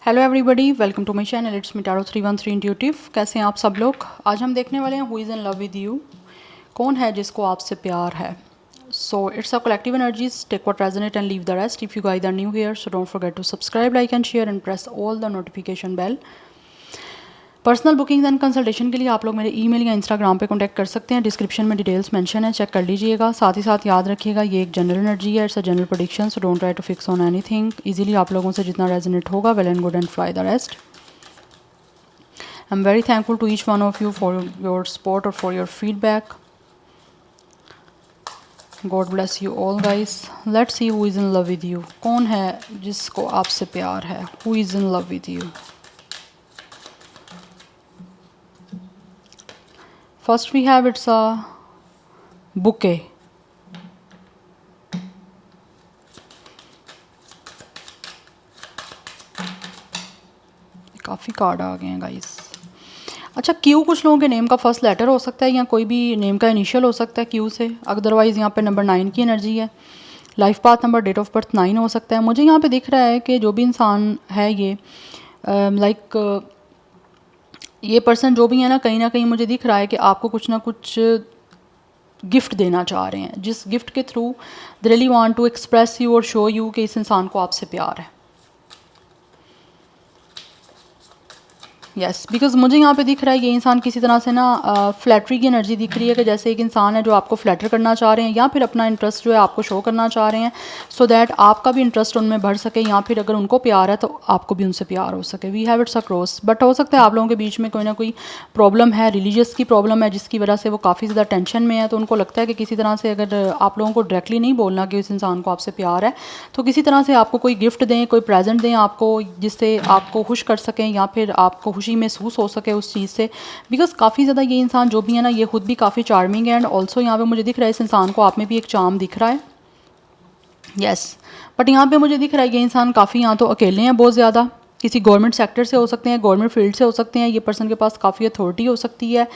Hello everybody, welcome to my channel. It's me tarot 313 intuitive. कैसे हैं आप सब लोग? आज हम देखने वाले हैं who is in love with you. कौन है जिसको आपसे प्यार है? So it's a collective energies, take what resonate and leave the rest. If you guys are new here, so don't forget to subscribe, like and share and press all the notification bell. Personal bookings and consultation के लिए आप लोग मेरे email या Instagram पे contact कर सकते हैं। डिस्क्रिप्शन में डिटेल्स मेंशन है, चेक कर लीजिएगा। साथ ही साथ याद रखिएगा ये एक जनरल एनर्जी है, it's a general prediction, so don't try to fix on anything. Easily आप लोगों से जितना रेजोनेट होगा, well and good and fly the rest. I'm very thankful to each one of you for your support or for your feedback. God bless you all guys. Let's see who is in love with you. कौन है जिसको आपसे प्यार है? Who is in love with you? First we have it's a bouquet. काफ़ी card आ गए हैं guys. अच्छा, क्यू कुछ लोगों के नेम का फर्स्ट लेटर हो सकता है या कोई भी नेम का इनिशियल हो सकता है क्यू से। अदरवाइज़ यहाँ पे नंबर 9 की एनर्जी है। Life path number, date of birth 9 हो सकता है। मुझे यहाँ पे दिख रहा है कि जो भी इंसान है ये ये पर्सन जो भी है ना कहीं मुझे दिख रहा है कि आपको कुछ ना कुछ गिफ्ट देना चाह रहे हैं, जिस गिफ्ट के through they really want to express you और शो यू कि इस इंसान को आपसे प्यार है। यस, बिकॉज मुझे यहाँ पे दिख रहा है ये इंसान किसी तरह से ना फ्लैटरी की एनर्जी दिख रही है कि जैसे एक इंसान है जो आपको फ्लैटर करना चाह रहे हैं या फिर अपना इंटरेस्ट जो है आपको शो करना चाह रहे हैं, सो दैट आपका भी इंटरेस्ट उनमें बढ़ सके, या फिर अगर उनको प्यार है तो आपको भी उनसे प्यार हो सके। We have it's a cross. But हो सकता है आप लोगों के बीच में कोई ना कोई प्रॉब्लम है, रिलीजियस की प्रॉब्लम है, जिसकी वजह से वो काफ़ी ज़्यादा टेंशन में है। तो उनको लगता है कि किसी तरह से अगर आप लोगों को डायरेक्टली नहीं बोलना कि इस इंसान को आपसे प्यार है, तो किसी तरह से आपको कोई गिफ्ट दें, कोई प्रेजेंट दें आपको, जिससे आपको खुश कर सकें या फिर आपको खुशी महसूस हो सके उस चीज़ से। बिकॉज काफ़ी ज़्यादा ये इंसान जो भी है ना, ये खुद भी काफ़ी चार्मिंग है एंड ऑल्सो यहाँ पे मुझे दिख रहा है इस इंसान को आप में भी एक चार्म दिख रहा है। यस, बट यहाँ पे मुझे दिख रहा है ये इंसान काफ़ी यहाँ तो अकेले हैं बहुत ज़्यादा। किसी गवर्नमेंट सेक्टर से हो सकते हैं, गवर्नमेंट फील्ड से हो सकते हैं। ये पर्सन के पास काफ़ी अथॉरिटी हो सकती है,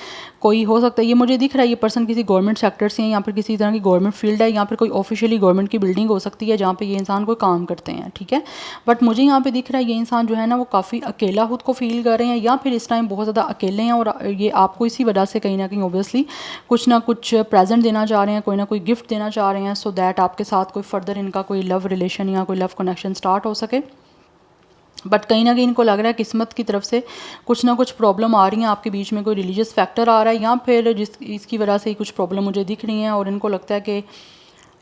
कोई हो सकता है। ये मुझे दिख रहा है ये पर्सन किसी गवर्नमेंट सेक्टर से है या फिर किसी तरह की गवर्नमेंट फील्ड है, या फिर कोई ऑफिशियली गवर्नमेंट की बिल्डिंग हो सकती है जहाँ पे ये इंसान कोई काम करते हैं, ठीक है। बट मुझे यहाँ पे दिख रहा है ये इंसान जो है ना वो काफ़ी अकेला खुद को फील कर रहे हैं, या फिर इस टाइम बहुत ज़्यादा अकेले हैं और ये आपको इसी वजह से कहीं ना कहीं ऑब्वियसली कुछ ना कुछ प्रेजेंट देना चाह रहे हैं, कोई ना कोई गिफ्ट देना चाह रहे हैं, सो दैट आपके साथ कोई फर्दर इनका कोई लव रिलेशन या कोई लव कनेक्शन स्टार्ट हो सके। बट कहीं ना कहीं इनको लग रहा है किस्मत की तरफ से कुछ ना कुछ प्रॉब्लम आ रही है, आपके बीच में कोई रिलीजियस फैक्टर आ रहा है, या फिर इसकी वजह से ही कुछ प्रॉब्लम मुझे दिख रही हैं। और इनको लगता है कि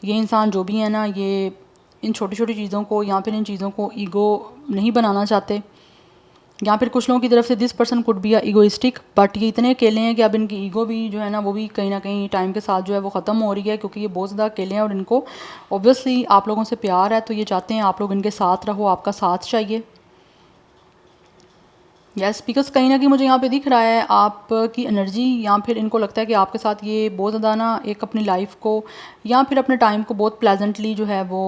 ये इंसान जो भी है ना, ये इन छोटी छोटी चीज़ों को या फिर इन चीज़ों को ईगो नहीं बनाना चाहते, या फिर कुछ लोगों की तरफ से this person could be egoistic. But ये इतने अकेले हैं कि अब इनकी ईगो भी जो है ना वो भी कहीं ना कहीं टाइम के साथ जो है वो ख़त्म हो रही है, क्योंकि ये बहुत ज़्यादा अकेले हैं और इनको ऑब्वियसली आप लोगों से प्यार है, तो ये चाहते हैं आप लोग इनके साथ रहो, आपका साथ चाहिए। यस, बिकॉज कहीं ना कहीं मुझे यहाँ पे दिख रहा है आपकी एनर्जी, या फिर इनको लगता है कि आपके साथ ये बहुत ज़्यादा ना एक अपनी लाइफ को या फिर अपने टाइम को बहुत प्लेजेंटली जो है वो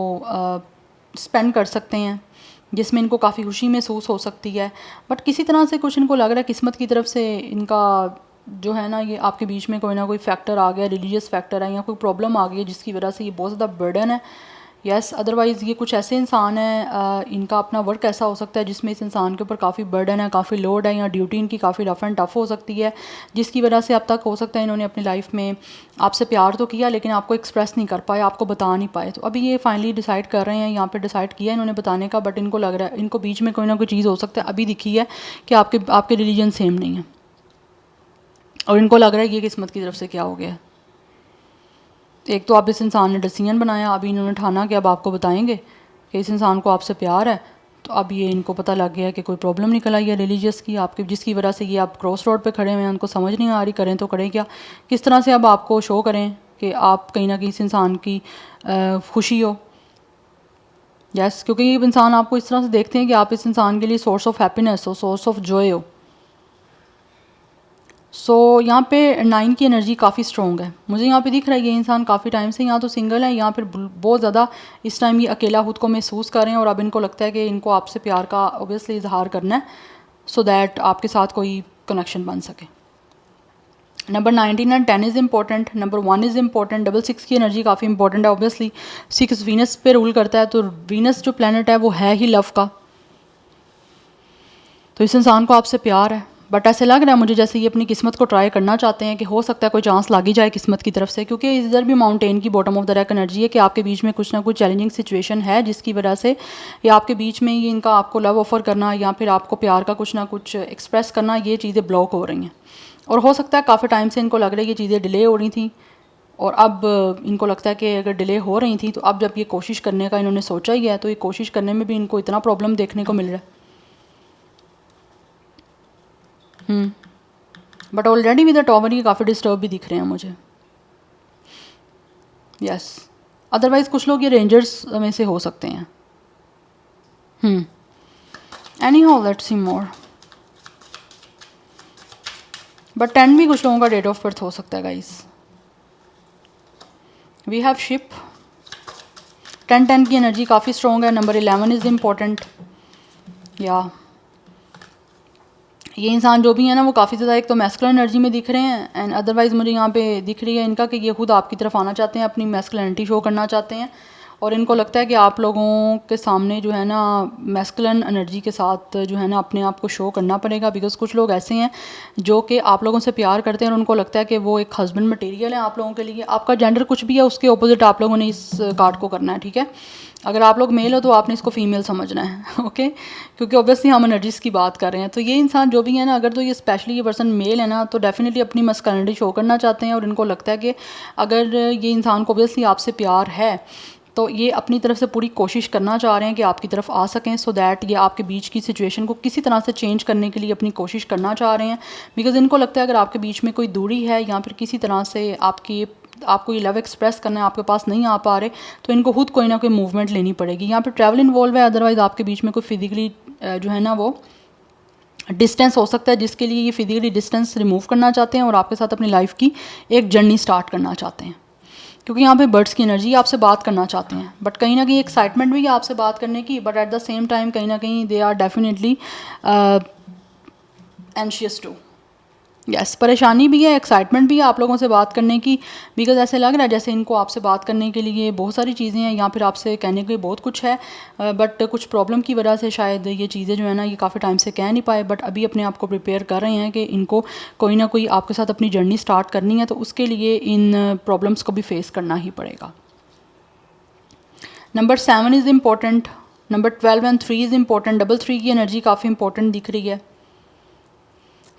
स्पेंड कर सकते हैं, जिसमें इनको काफ़ी खुशी महसूस हो सकती है। बट किसी तरह से कुछ इनको लग रहा है किस्मत की तरफ से इनका जो है ना ये आपके बीच में कोई ना कोई फैक्टर आ गया, रिलीजियस फैक्टर है या कोई प्रॉब्लम आ गई है, जिसकी वजह से ये बहुत ज़्यादा बर्डन है। यस, अदरवाइज़ ये कुछ ऐसे इंसान हैं, इनका अपना वर्क ऐसा हो सकता है जिसमें इस इंसान के ऊपर काफ़ी बर्डन है, काफ़ी लोड है, या ड्यूटी इनकी काफ़ी रफ एंड टफ हो सकती है, जिसकी वजह से अब तक हो सकता है इन्होंने अपनी लाइफ में आपसे प्यार तो किया लेकिन आपको एक्सप्रेस नहीं कर पाए, आपको बता नहीं पाए। तो अभी ये फाइनली डिसाइड कर रहे हैं, यहाँ पे डिसाइड किया इन्होंने बताने का, बट इनको लग रहा है इनको बीच में कोई ना कोई चीज़ हो सकता है अभी दिखी है कि आपके रिलीजन सेम नहीं है, और इनको लग रहा है ये किस्मत की तरफ से क्या हो गया। एक तो आप इस इंसान ने डिसीजन बनाया, अभी इन्होंने ठाना कि अब आपको बताएंगे कि इस इंसान को आपसे प्यार है, तो अब ये इनको पता लग गया कि कोई प्रॉब्लम निकल आई है रिलीजियस की आपके, जिसकी वजह से ये आप क्रॉस रोड पे खड़े हुए हैं, उनको समझ नहीं आ रही करें तो करें क्या, किस तरह से अब आपको शो करें कि आप कहीं ना कहीं इस इंसान की खुशी हो। यस, क्योंकि ये इंसान आपको इस तरह से देखते हैं कि आप इस इंसान के लिए सोर्स ऑफ हैप्पीनेस हो, सोर्स ऑफ जॉय हो। सो यहाँ पे 9 की एनर्जी काफ़ी स्ट्रॉन्ग है। मुझे यहाँ पे दिख रहा है ये इंसान काफ़ी टाइम से यहाँ तो सिंगल है, या फिर बहुत ज़्यादा इस टाइम ये अकेला खुद को महसूस कर रहे हैं, और अब इनको लगता है कि इनको आपसे प्यार का ऑब्वियसली इजहार करना है, सो दैट आपके साथ कोई कनेक्शन बन सके। Number 19 and 10 is important, number 1 is important, double 6 की एनर्जी काफ़ी इंपॉर्टेंट है। ऑब्वियसली 6 वीनस पे रूल करता है, तो वीनस जो प्लानट है वो है ही लव का। तो इस इंसान को आपसे प्यार है, बट ऐसे लग रहा है मुझे जैसे ये अपनी किस्मत को ट्राई करना चाहते हैं कि हो सकता है कोई चांस लग ही जाए किस्मत की तरफ से, क्योंकि इधर भी माउंटेन की bottom of the rack energy है कि आपके बीच में कुछ ना कुछ चैलेंजिंग सिचुएशन है जिसकी वजह से या आपके बीच में ये इनका आपको लव ऑफर करना या फिर आपको प्यार का कुछ ना कुछ एक्सप्रेस करना, ये चीज़ें ब्लॉक हो रही हैं। और हो सकता है काफ़ी टाइम से इनको लग रहा है ये चीज़ें डिले हो रही थी और अब इनको लगता है कि अगर डिले हो रही थी तो अब जब ये कोशिश करने का इन्होंने सोचा ही है तो ये कोशिश करने में भी इनको इतना प्रॉब्लम देखने को मिल रहा है। But already with the tower ये काफ़ी डिस्टर्ब भी दिख रहे हैं मुझे। यस, अदरवाइज़ कुछ लोग ये रेंजर्स में से हो सकते हैं। Any how let's see more. But 10 भी कुछ लोगों का डेट ऑफ बर्थ हो सकता है गाइस। वी हैव शिप, 10 की एनर्जी काफ़ी स्ट्रॉन्ग है। Number 11 is important. या ये इंसान जो भी है ना वो काफ़ी ज़्यादा एक तो मैस्कुलिन एनर्जी में दिख रहे हैं एंड अदरवाइज़ मुझे यहाँ पे दिख रही है इनका कि ये खुद आपकी तरफ आना चाहते हैं, अपनी मैस्कुलिनिटी शो करना चाहते हैं और इनको लगता है कि आप लोगों के सामने जो है ना मैस्कुलिन एनर्जी के साथ जो है ना अपने आप को शो करना पड़ेगा। बिकॉज़ कुछ लोग ऐसे हैं जो कि आप लोगों से प्यार करते हैं और उनको लगता है कि वो एक हस्बैंड मटेरियल है आप लोगों के लिए। आपका जेंडर कुछ भी है उसके अपोजिट आप लोगों ने इस कार्ड को करना है, ठीक है। अगर आप लोग मेल हो तो आपने इसको फीमेल समझना है, ओके, क्योंकि ऑब्वियसली हम एनर्जीज़ की बात कर रहे हैं। तो ये इंसान जो भी है ना, अगर तो ये स्पेशली ये पर्सन मेल है ना तो डेफिनेटली अपनी मस्कुलिनिटी शो करना चाहते हैं और इनको लगता है कि अगर ये इंसान को ऑब्वियसली आपसे प्यार है तो ये अपनी तरफ से पूरी कोशिश करना चाह रहे हैं कि आपकी तरफ आ सकें सो दैट ये आपके बीच की सिचुएशन को किसी तरह से चेंज करने के लिए अपनी कोशिश करना चाह रहे हैं। बिकॉज़ इनको लगता है अगर आपके बीच में कोई दूरी है या फिर किसी तरह से आपको ये लव एक्सप्रेस करना है आपके पास नहीं आ पा रहे तो इनको खुद कोई ना कोई मूवमेंट लेनी पड़ेगी। यहाँ पे ट्रैवल इन्वॉल्व है, अदरवाइज़ आपके बीच में कोई फिजिकली जो है ना वो डिस्टेंस हो सकता है जिसके लिए ये फिजिकली डिस्टेंस रिमूव करना चाहते हैं और आपके साथ अपनी लाइफ की एक जर्नी स्टार्ट करना चाहते हैं। क्योंकि यहाँ पे बर्ड्स की एनर्जी आपसे बात करना चाहते हैं बट कहीं ना कहीं एक्साइटमेंट भी है आपसे बात करने की, but at the same time कहीं ना कहीं they are definitely anxious too. Yes, परेशानी भी है, एक्साइटमेंट भी है आप लोगों से बात करने की। बिकॉज ऐसे लग रहा है जैसे इनको आपसे बात करने के लिए बहुत सारी चीज़ें हैं या फिर आपसे कहने के लिए बहुत कुछ है, बट कुछ प्रॉब्लम की वजह से शायद ये चीज़ें जो है ना ये काफ़ी टाइम से कह नहीं पाए, बट अभी अपने आप को प्रिपेयर कर रहे हैं कि इनको कोई ना कोई आपके साथ अपनी जर्नी स्टार्ट करनी है तो उसके लिए इन प्रॉब्लम्स को भी फेस करना ही पड़ेगा। Number 7 is important, number 12 and 3 is important. 3 की एनर्जी काफ़ी इंपॉर्टेंट दिख रही है।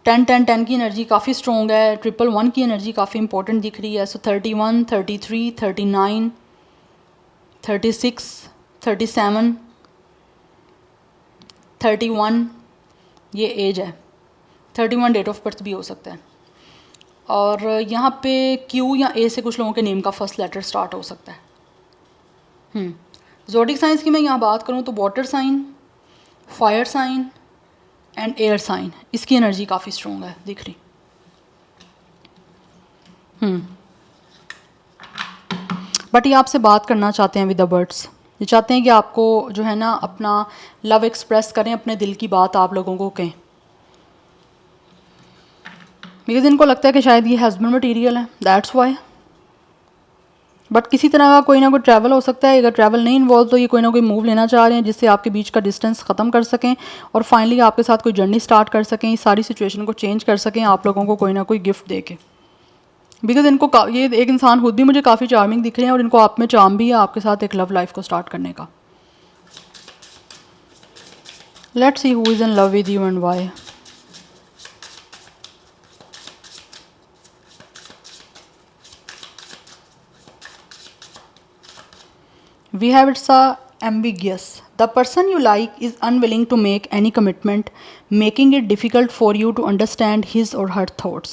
10 की एनर्जी काफ़ी स्ट्रॉन्ग है। 111 की एनर्जी काफ़ी इंपॉर्टेंट दिख रही है। सो 31, 33, 39, 36, 37, 31 ये एज है। 31 डेट ऑफ बर्थ भी हो सकता है। और यहाँ पे क्यू या ए से कुछ लोगों के नेम का फर्स्ट लेटर स्टार्ट हो सकता है। ज़ोडिक साइंस की मैं यहाँ बात करूँ तो water sign, fire sign and air sign, इसकी एनर्जी काफ़ी स्ट्रॉन्ग है दिख रही। बट ये आपसे बात करना चाहते हैं विद द बर्ड्स। ये चाहते हैं कि आपको जो है ना अपना लव एक्सप्रेस करें, अपने दिल की बात आप लोगों को कहें। बिकॉज इनको लगता है कि शायद ये हस्बैंड मटेरियल है, दैट्स वाई। बट किसी तरह का कोई ना कोई ट्रैवल हो सकता है। अगर ट्रैवल नहीं इन्वॉल्व तो ये कोई ना कोई मूव लेना चाह रहे हैं जिससे आपके बीच का डिस्टेंस ख़त्म कर सकें और फाइनली आपके साथ कोई जर्नी स्टार्ट कर सकें, इस सारी सिचुएशन को चेंज कर सकें आप लोगों को कोई ना कोई गिफ्ट दे के। बिकॉज इनको ये एक इंसान खुद भी मुझे काफ़ी चार्मिंग दिख रहे हैं और इनको आप में चार्म भी है आपके साथ एक लव लाइफ को स्टार्ट करने का। Let's see who is in love with you and why. We have it's ambiguous. The person you like is unwilling to make any commitment, making it difficult for you to understand his or her thoughts.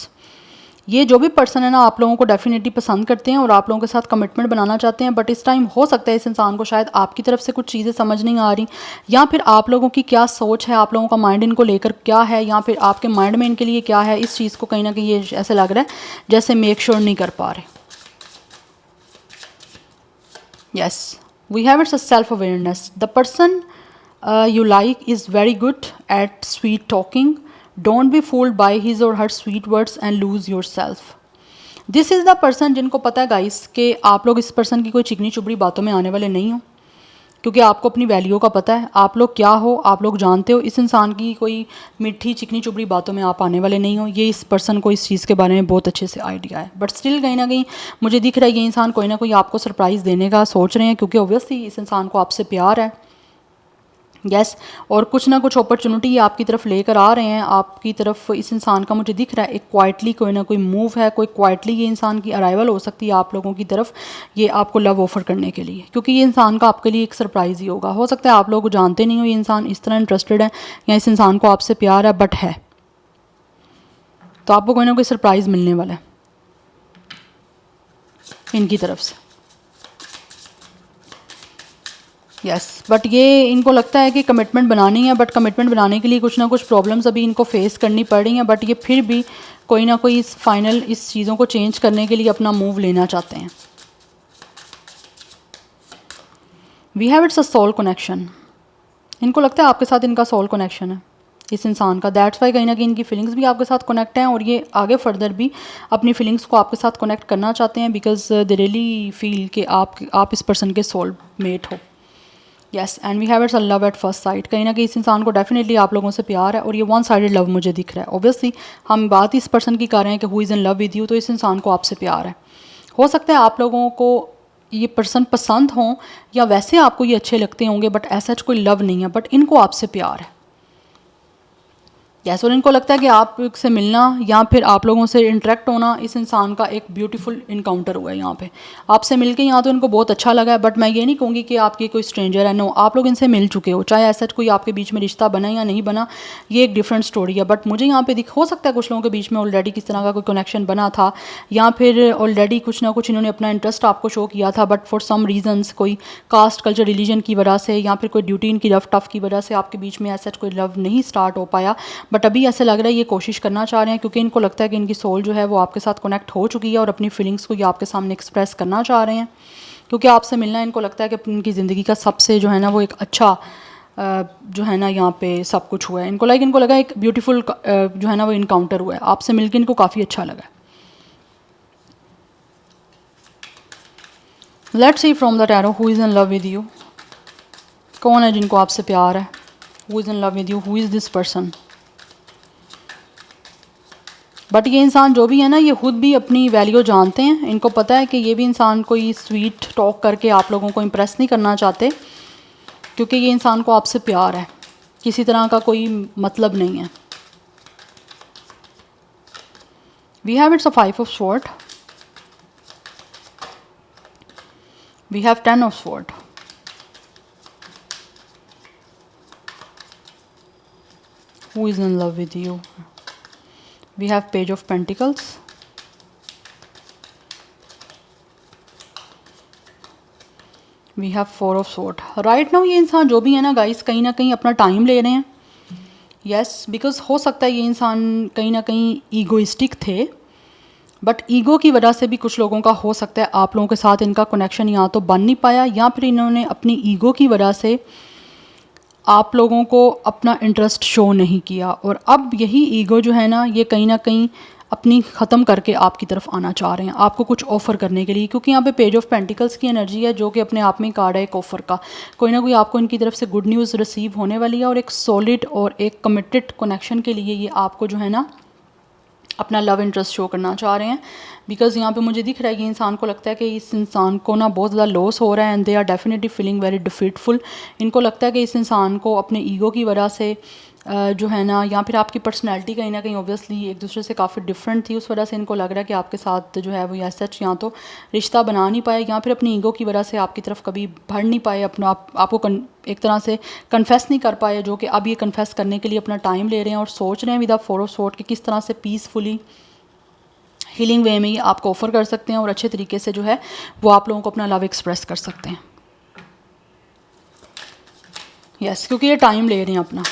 ये जो भी person है ना आप लोगों को definitely पसंद करते हैं और आप लोगों के साथ कमिटमेंट बनाना चाहते हैं, बट इस टाइम हो सकता है इस इंसान को शायद आपकी तरफ से कुछ चीज़ें समझ नहीं आ रही या फिर आप लोगों की क्या सोच है, आप लोगों का माइंड इनको लेकर क्या है या फिर आपके माइंड में इनके लिए क्या है, इस चीज़ को कहीं ना कहीं ये ऐसे लग रहा है जैसे मेक श्योर नहीं कर पा रहे। Yes, we have it's a self-awareness. The person you like is very good at sweet talking. Don't be fooled by his or her sweet words and lose yourself. This is the person जिनको पता है guys कि आप लोग इस person की कोई चिकनी चुपड़ी बातों में आने वाले नहीं हो, क्योंकि आपको अपनी वैल्यू का पता है, आप लोग क्या हो, आप लोग जानते हो। इस इंसान की कोई मीठी चिकनी चुपड़ी बातों में आप आने वाले नहीं हो। ये इस पर्सन को इस चीज़ के बारे में बहुत अच्छे से आइडिया है, बट स्टिल कहीं ना कहीं मुझे दिख रहा है ये इंसान कोई ना कोई आपको सरप्राइज़ देने का सोच रहे हैं, क्योंकि ऑब्वियसली इस इंसान को आपसे प्यार है। यस और कुछ ना कुछ अपॉर्चुनिटी आपकी तरफ लेकर आ रहे हैं, आपकी तरफ इस इंसान का मुझे दिख रहा है एक क्वाइटली कोई ना कोई मूव है, कोई क्वाइटली ये इंसान की अराइवल हो सकती है आप लोगों की तरफ, ये आपको लव ऑफर करने के लिए, क्योंकि ये इंसान का आपके लिए एक सरप्राइज़ ही होगा। हो सकता है आप लोग जानते नहीं हो ये इंसान इस तरह इंटरेस्टेड है या इस इंसान को आपसे प्यार है, बट है, तो आपको कोई ना कोई सरप्राइज़ मिलने वाला है इनकी तरफ से। यस बट ये इनको लगता है कि कमिटमेंट बनानी है, बट कमिटमेंट बनाने के लिए कुछ ना कुछ प्रॉब्लम्स अभी इनको फेस करनी पड़ रही हैं, बट ये फिर भी कोई ना कोई इस फाइनल इस चीज़ों को चेंज करने के लिए अपना मूव लेना चाहते हैं। We have it's a soul connection, इनको लगता है आपके साथ इनका सोल कनेक्शन है इस इंसान का, दैट्स वाई कहीं ना कहीं इनकी फीलिंग्स भी आपके साथ कनेक्ट हैं और ये आगे फर्दर भी अपनी फीलिंग्स को आपके साथ कनेक्ट करना चाहते हैं, बिकॉज दे रियली फील कि आप इस पर्सन के सोल मेट हो। Yes and we have it's a love at first sight, कहीं ना कहीं इस इंसान को डेफिनेटली आप लोगों से प्यार है और ये वन साइडेड लव मुझे दिख रहा है। ऑब्वियसली हम बात इस पर्सन की कर रहे हैं कि who is in love with you, तो इस इंसान को आपसे प्यार है। हो सकता है आप लोगों को ये पर्सन पसंद हों या वैसे आपको ये अच्छे लगते होंगे, बट ऐसा कोई लव नहीं है, बट इनको आपसे प्यार है। यस और इनको लगता है कि आपसे मिलना या फिर आप लोगों से इंटरेक्ट होना इस इंसान का एक ब्यूटीफुल इनकाउंटर हुआ है यहाँ पे। आपसे मिलके यहाँ तो इनको बहुत अच्छा लगा है, बट मैं ये नहीं कहूँगी कि आपकी कोई स्ट्रेंजर है, नो, आप लोग इनसे मिल चुके हो, चाहे ऐसा कोई आपके बीच में रिश्ता बना या नहीं बना, ये एक डिफरेंट स्टोरी है। बट मुझे यहाँ पे हो सकता है कुछ लोगों के बीच में ऑलरेडी किस तरह का कोई कनेक्शन बना था, या फिर ऑलरेडी कुछ ना कुछ इन्होंने अपना इंटरेस्ट आपको शो किया था, बट फॉर सम रीजंस कोई कास्ट कल्चर रिलीजन की वजह से या फिर कोई ड्यूटी इनकी रफ टफ की वजह से आपके बीच में ऐसा कोई लव नहीं स्टार्ट हो पाया, बट अभी ऐसा लग रहा है ये कोशिश करना चाह रहे हैं, क्योंकि इनको लगता है कि इनकी सोल जो है वो आपके साथ कनेक्ट हो चुकी है और अपनी फीलिंग्स को ये आपके सामने एक्सप्रेस करना चाह रहे हैं, क्योंकि आपसे मिलना इनको लगता है कि इनकी ज़िंदगी का सबसे जो है ना वो एक अच्छा जो है ना यहाँ पे सब कुछ हुआ है। इनको लगा एक ब्यूटीफुल जो है ना वो इनकाउंटर हुआ है, आपसे मिलकर इनको काफ़ी अच्छा लगा। Let's see from the tarot who is in love with you, कौन है जिनको आपसे प्यार है, who is in love with you, who is this person. But ये इंसान जो भी है ना ये खुद भी अपनी वैल्यू जानते हैं, इनको पता है कि ये भी इंसान कोई स्वीट टॉक करके आप लोगों को इम्प्रेस नहीं करना चाहते, क्योंकि ये इंसान को आपसे प्यार है, किसी तरह का कोई मतलब नहीं है। We have it's a 5 of sword, we have 10 of sword, who is in love with you, we have page of pentacles, we have 4 of sword। right now ये इंसान जो भी है ना गाइस कहीं ना कहीं अपना टाइम ले रहे हैं। यस बिकॉज हो सकता है ये इंसान कहीं ना कहीं ईगोइस्टिक थे, बट ईगो की वजह से भी कुछ लोगों का हो सकता है आप लोगों के साथ इनका कनेक्शन या तो बन नहीं पाया, या फिर इन्होंने अपनी ईगो की वजह से आप लोगों को अपना इंटरेस्ट शो नहीं किया, और अब यही ईगो जो है ना ये कहीं ना कहीं अपनी ख़त्म करके आपकी तरफ आना चाह रहे हैं, आपको कुछ ऑफ़र करने के लिए, क्योंकि यहाँ पे पेज ऑफ पेंटिकल्स की एनर्जी है जो कि अपने आप में कार्ड है एक ऑफ़र का। कोई ना कोई आपको इनकी तरफ से गुड न्यूज़ रिसीव होने वाली है, और एक सॉलिड और एक कमिटेड कनेक्शन के लिए ये आपको जो है ना अपना लव इंटरेस्ट शो करना चाह रहे हैं। बिकॉज़ यहाँ पे मुझे दिख रहा है कि इंसान को लगता है कि इस इंसान को ना बहुत ज़्यादा लॉस हो रहा है, and they are definitely feeling very defeatful. इनको लगता है कि इस इंसान को अपने ईगो की वजह से जो है ना, या फिर आपकी पर्सनैलिटी कहीं ना कहीं ऑब्वियसली एक दूसरे से काफ़ी डिफरेंट थी, उस वजह से इनको लग रहा है कि आपके साथ जो है वो या सच या तो रिश्ता बना नहीं पाए, या फिर अपनी ईगो की वजह से आपकी तरफ कभी बढ़ नहीं पाए, अपना आपको एक तरह से कन्फेस नहीं कर पाए, जो कि अब ये कन्फेस करने के लिए अपना टाइम ले रहे हैं और सोच रहे हैं विद द 4 ऑफ स्वॉर्ड कि किस तरह से पीसफुली हीलिंग वे में ये आपको ऑफ़र कर सकते हैं और अच्छे तरीके से जो है वो आप लोगों को अपना लव एक्सप्रेस कर सकते हैं। यस क्योंकि ये टाइम ले रहे हैं अपना।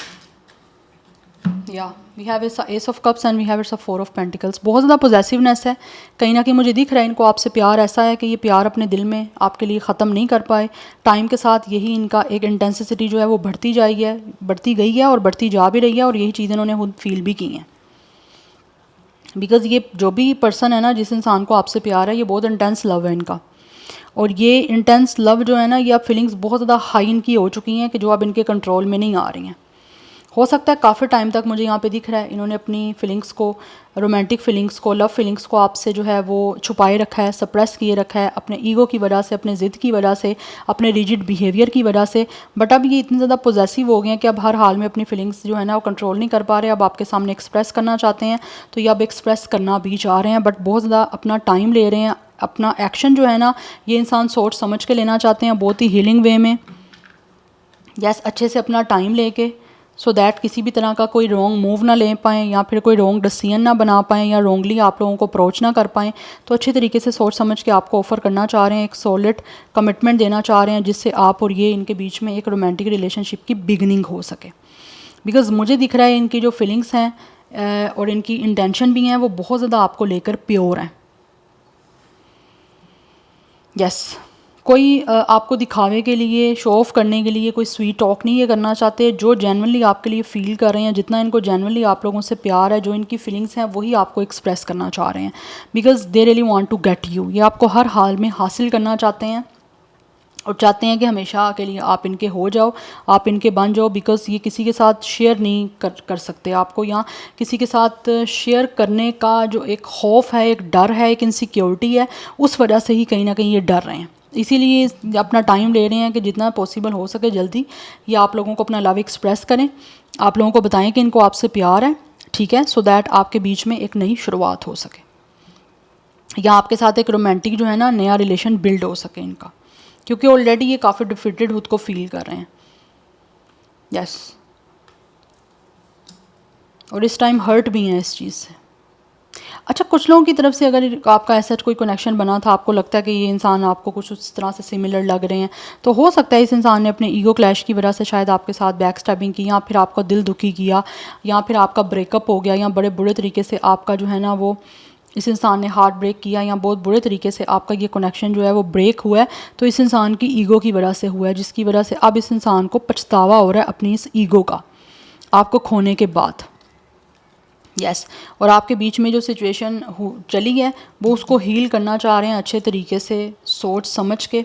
या we have ace of cups and we have it's a 4 of pentacles. बहुत ज़्यादा पॉजेसिवनेस है, कहीं ना कहीं मुझे दिख रहा है इनको आपसे प्यार ऐसा है कि ये प्यार अपने दिल में आपके लिए ख़त्म नहीं कर पाए। टाइम के साथ यही इनका एक इंटेंसिटी जो है वो बढ़ती गई है और बढ़ती जा भी रही है, और यही चीज़ इन्होंने खुद फील भी की हैं। बिकॉज़ ये जो भी पर्सन है ना, जिस इंसान को आपसे प्यार है, ये बहुत इंटेंस लव है इनका, और ये इंटेंस लव जो है ना, ये अब फीलिंग्स बहुत ज़्यादा हाई इनकी हो चुकी हैं कि जो अब इनके कंट्रोल में नहीं आ रही हैं। हो सकता है काफ़ी टाइम तक मुझे यहाँ पे दिख रहा है इन्होंने अपनी फीलिंग्स को, रोमांटिक फीलिंग्स को, लव फीलिंग्स को आपसे जो है वो छुपाए रखा है, सप्रेस किए रखा है अपने ईगो की वजह से, अपने ज़िद की वजह से, अपने रिजिड बिहेवियर की वजह से। बट अब ये इतने ज़्यादा पोजेसिव हो गए हैं कि अब हर हाल में अपनी फीलिंग्स जो है ना वो कंट्रोल नहीं कर पा रहे, अब आपके सामने एक्सप्रेस करना चाहते हैं, तो ये अब एक्सप्रेस करना भी चाह रहे हैं, बट बहुत ज़्यादा अपना टाइम ले रहे हैं। अपना एक्शन जो है ना ये इंसान सोच समझ के लेना चाहते हैं, बहुत ही हीलिंग वे में। यस, अच्छे से अपना टाइम लेके, सो दैट किसी भी तरह का कोई रॉन्ग मूव ना ले पाएँ या फिर कोई रॉन्ग डिसीजन ना बना पाएँ या रॉन्गली आप लोगों को अप्रोच ना कर पाएँ। तो अच्छे तरीके से सोच समझ के आपको ऑफ़र करना चाह रहे हैं, एक सॉलिड कमिटमेंट देना चाह रहे हैं जिससे आप और ये इनके बीच में एक रोमांटिक रिलेशनशिप की बिगनिंग हो सके। बिकॉज़ मुझे दिख रहा है इनकी जो फीलिंग्स हैं और इनकी इंटेंशन भी हैं वो बहुत ज़्यादा आपको लेकर प्योर हैं। यस, कोई आपको दिखावे के लिए, शो ऑफ करने के लिए कोई स्वीट टॉक नहीं ये करना चाहते। जो जेन्युइनली आपके लिए फ़ील कर रहे हैं, जितना इनको जेन्युइनली आप लोगों से प्यार है, जो इनकी फीलिंग्स हैं वही आपको एक्सप्रेस करना चाह रहे हैं। Because they really want to get you, ये आपको हर हाल में हासिल करना चाहते हैं और चाहते हैं कि हमेशा के लिए आप इनके हो जाओ, आप इनके बन जाओ। बिकॉज़ ये किसी के साथ शेयर नहीं कर सकते आपको, या किसी के साथ शेयर करने का जो एक खौफ है, एक डर है, एक इनसिक्योरिटी है, उस वजह से ही कहीं ना कहीं ये डर रहे हैं। इसीलिए अपना टाइम ले रहे हैं कि जितना पॉसिबल हो सके जल्दी ये आप लोगों को अपना लव एक्सप्रेस करें, आप लोगों को बताएं कि इनको आपसे प्यार है, ठीक है, सो दैट आपके बीच में एक नई शुरुआत हो सके या आपके साथ एक रोमांटिक जो है ना नया रिलेशन बिल्ड हो सके इनका, क्योंकि ऑलरेडी ये काफ़ी डिफिटेड खुद को फील कर रहे हैं। यस, और इस टाइम हर्ट भी हैं इस चीज़ से। अच्छा, कुछ लोगों की तरफ से अगर आपका ऐसा कोई कनेक्शन बना था, आपको लगता है कि ये इंसान आपको कुछ उस तरह से सिमिलर लग रहे हैं, तो हो सकता है इस इंसान ने अपने ईगो क्लैश की वजह से शायद आपके साथ बैक स्टैबिंग की, या फिर आपका दिल दुखी किया, या फिर आपका ब्रेकअप हो गया, या बड़े बुरे तरीके से आपका जो है ना वो इस इंसान ने हार्ट ब्रेक किया, या बहुत बुरे तरीके से आपका ये कनेक्शन जो है वो ब्रेक हुआ है। तो इस इंसान की ईगो की वजह से हुआ है, जिसकी वजह से अब इस इंसान को पछतावा हो रहा है अपनी इस ईगो का आपको खोने के बाद। यस, और आपके बीच में जो सिचुएशन चली है वो उसको हील करना चाह रहे हैं अच्छे तरीके से, सोच समझ के।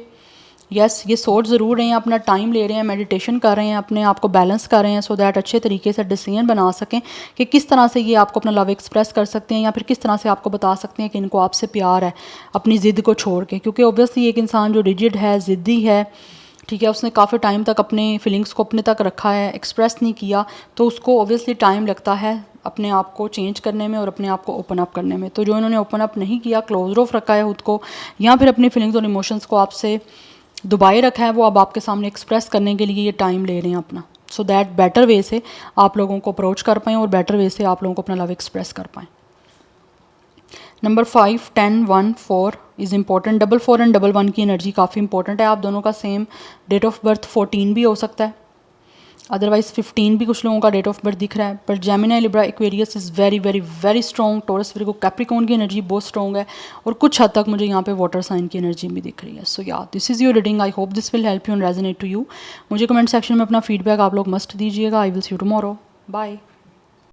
यस, ये सोच ज़रूर रहे हैं, अपना टाइम ले रहे हैं, मेडिटेशन कर रहे हैं, अपने आप को बैलेंस कर रहे हैं, सो दैट अच्छे तरीके से डिसीजन बना सकें कि किस तरह से ये आपको अपना लव एक्सप्रेस कर सकते हैं, या फिर किस तरह से आपको बता सकते हैं कि इनको आपसे प्यार है अपनी ज़िद को छोड़ के। क्योंकि ऑब्वियसली एक इंसान जो रिजिड है, ज़िद्दी है, ठीक है, उसने काफ़ी टाइम तक अपने फीलिंग्स को अपने तक रखा है, एक्सप्रेस नहीं किया, तो उसको ऑब्वियसली टाइम लगता है अपने आप को चेंज करने में और अपने आप को ओपन अप करने में। तो जो इन्होंने ओपन अप नहीं किया, क्लोज ऑफ रखा है खुद को, या फिर अपनी फीलिंग्स और इमोशंस को आपसे दुबाए रखा है, वो अब आपके सामने एक्सप्रेस करने के लिए ये टाइम ले रहे हैं अपना, सो दैट बेटर वे से आप लोगों को अप्रोच कर पाएँ और बेटर वे से आप लोगों को अपना लव एक्सप्रेस कर पाएँ। Number 5, 10, 1, 4 is important. 4, 4 एंड 1, 1 की एनर्जी काफ़ी इंपॉर्टेंट है। आप दोनों का सेम डेट ऑफ बर्थ 14 भी हो सकता है, अदरवाइज 15 भी कुछ लोगों का डेट ऑफ बर्थ दिख रहा है। पर Gemini, Libra, Aquarius is very very very strong. Taurus, Virgo, Capricorn की एनर्जी बहुत स्ट्रॉन्ग है, और कुछ हद तक मुझे यहाँ पे वाटर साइन की एनर्जी भी दिख रही है। So yeah this is your reading, I hope this will help you and resonate to you. मुझे कमेंट सेक्शन में अपना फीडबैक आप लोग मस्ट दीजिएगा। I will see you tomorrow, bye.